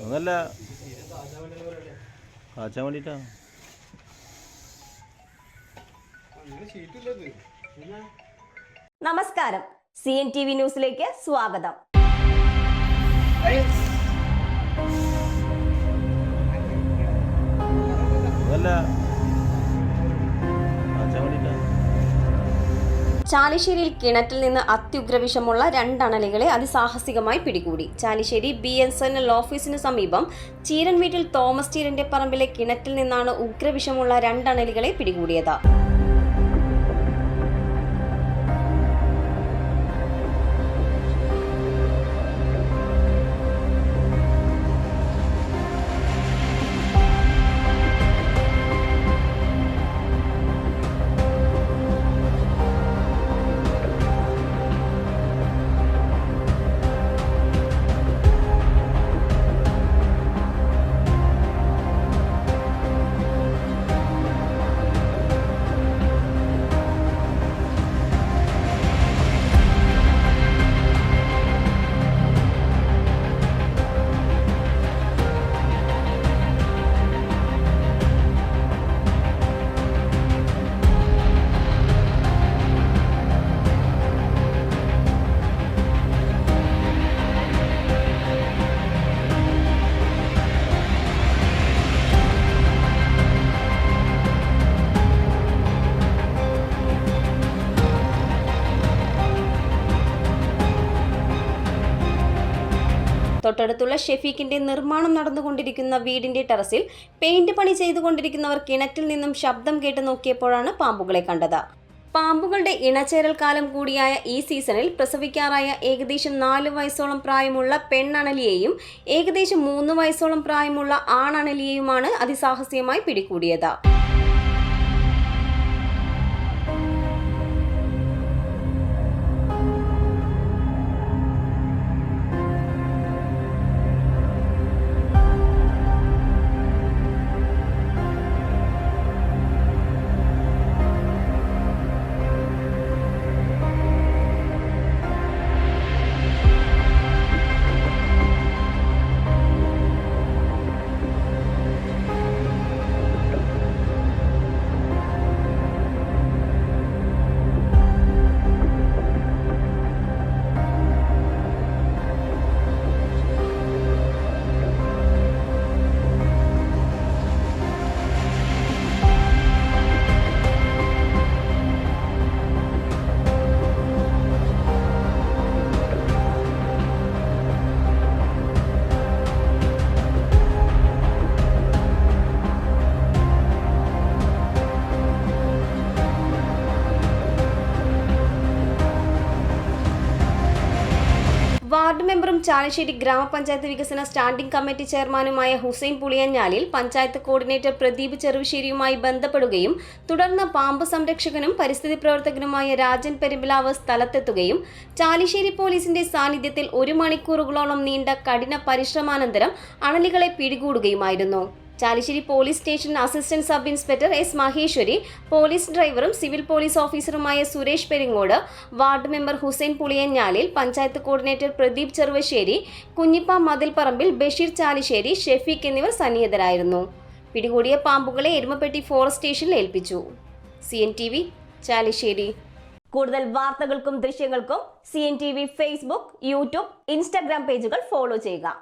ഒന്നല്ല കാച്ചാൻ വേണ്ടിട്ടാ. നമസ്കാരം, CNTV ന്യൂസിലേക്ക് സ്വാഗതം. ചാലിശ്ശേരിയിൽ കിണറ്റിൽ നിന്ന് അത്യുഗ്രവിഷമുള്ള രണ്ടണലികളെ അതിസാഹസികമായി പിടികൂടി. ചാലിശ്ശേരി BSNL ഓഫീസിന് സമീപം ചീരൻ വീട്ടിൽ തോമസ് ചീരന്റെ പറമ്പിലെ കിണറ്റിൽ നിന്നാണ് ഉഗ്രവിഷമുള്ള രണ്ടണലികളെ പിടികൂടിയത്. തൊട്ടടുത്തുള്ള ഷെഫീഖിന്റെ നിർമ്മാണം നടന്നുകൊണ്ടിരിക്കുന്ന വീടിന്റെ ടെറസിൽ പെയിന്റ് പണി ചെയ്തുകൊണ്ടിരിക്കുന്നവർ കിണറ്റിൽ നിന്നും ശബ്ദം കേട്ട് നോക്കിയപ്പോഴാണ് പാമ്പുകളെ കണ്ടത്. പാമ്പുകളുടെ ഇണചേരൽ കാലം കൂടിയായ ഈ സീസണിൽ പ്രസവിക്കാറായ ഏകദേശം 4 വയസ്സോളം പ്രായമുള്ള പെണ്ണണലിയെയും ഏകദേശം 3 വയസ്സോളം പ്രായമുള്ള ആണണലിയെയുമാണ് അതിസാഹസികമായി പിടികൂടിയത്. വാർഡ് മെമ്പറും ചാലിശ്ശേരി ഗ്രാമപഞ്ചായത്ത് വികസന സ്റ്റാൻഡിംഗ് കമ്മിറ്റി ചെയർമാനുമായ ഹുസൈൻ പുളിയഞ്ഞാലിൽ പഞ്ചായത്ത് കോർഡിനേറ്റർ പ്രദീപ് ചെറുവശ്ശേരിയുമായി ബന്ധപ്പെടുകയും തുടർന്ന് പാമ്പ് സംരക്ഷകനും പരിസ്ഥിതി പ്രവർത്തകനുമായ രാജൻ പെരുമ്പിലാവ് സ്ഥലത്തെത്തുകയും ചാലിശ്ശേരി പോലീസിന്റെ സാന്നിധ്യത്തിൽ 1 മണിക്കൂറുകളോളം നീണ്ട കഠിന പരിശ്രമാനന്തരം അണലികളെ പിടികൂടുകയുമായിരുന്നു. Chalissery police station assistant sub inspector S. Maheshwari, police ഡ്രൈവറും സിവിൽ പോലീസ് ഓഫീസറുമായ Suresh Peringode, ward member Hussain Puliyanjalil, panchayat coordinator Pradeep Cheruvassery, Kunjippa Mathilparambil, Basheer Chalissery, Shefeeq എന്നിവർ സന്നിഹിതരായിരുന്നു. പിടികൂടിയ പാമ്പുകളെ എരുമപ്പെട്ടി ഫോറസ്റ്റ് സ്റ്റേഷനിൽ ഏൽപ്പിച്ചു. CNTV ചാലിശ്ശേരി. കൂടുതൽ വാർത്തകൾക്കും ദൃശ്യങ്ങൾക്കും CNTV ഫേസ്ബുക്ക്, യൂട്യൂബ്, ഇൻസ്റ്റാഗ്രാം പേജുകൾ ഫോളോ ചെയ്യുക.